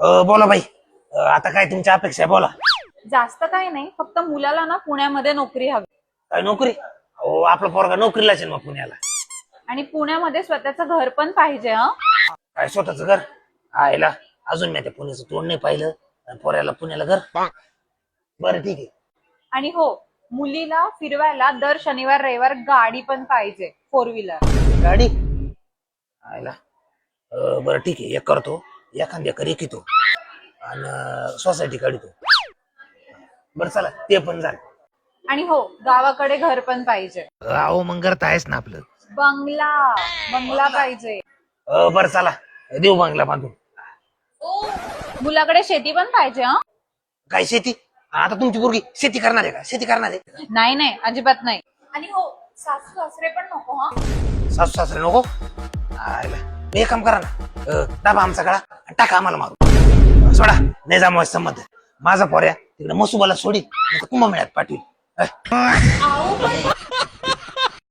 बोला बाई. आता काय तुमच्या अपेक्षा आहे बोला. जास्त काही नाही, फक्त मुलाला ना पुण्यामध्ये नोकरी हवी. काय नोकरी? हो आपला पोरगा नोकरीलाच आहे मग पुण्याला. आणि पुण्यामध्ये स्वतःचं घर पण पाहिजे. काय स्वतःच घर? आयला अजून मी त्या पुण्याचं तोंड नाही पाहिलं आणि पोऱ्याला पुण्याला घर. बरं ठीक आहे. आणि हो, मुलीला फिरवायला दर शनिवार रविवार गाडी पण पाहिजे, 4 व्हीलर. गाडी? आयला बरं ठीक आहे, एक करतो, एखाद्या कर एक येतो आणि सोसायटी काढतो. बरं चला ते पण झालं. आणि हो, गावाकडे घर पण पाहिजे. अहो मग घर तर आहेच ना आपलं. बंगला पाहिजे. बरं चला देऊ बंगला बांधून. मुलाकडे शेती पण पाहिजे. काय शेती? आता तुमची पोरगी शेती करणार आहे का? शेती करणार आहे? नाही, अजिबात नाही. आणि हो, सासू सासरे पण नको. सासू सासरे नको? आयला एक काम करा ना, दाबा आमचा गळा आणि टाका आम्हाला मारू. सोडा नाही जमवाय संमत. माझा पोऱ्या तिकडे मसुबाला सोडी कुंभमेळ्यात पाठवी.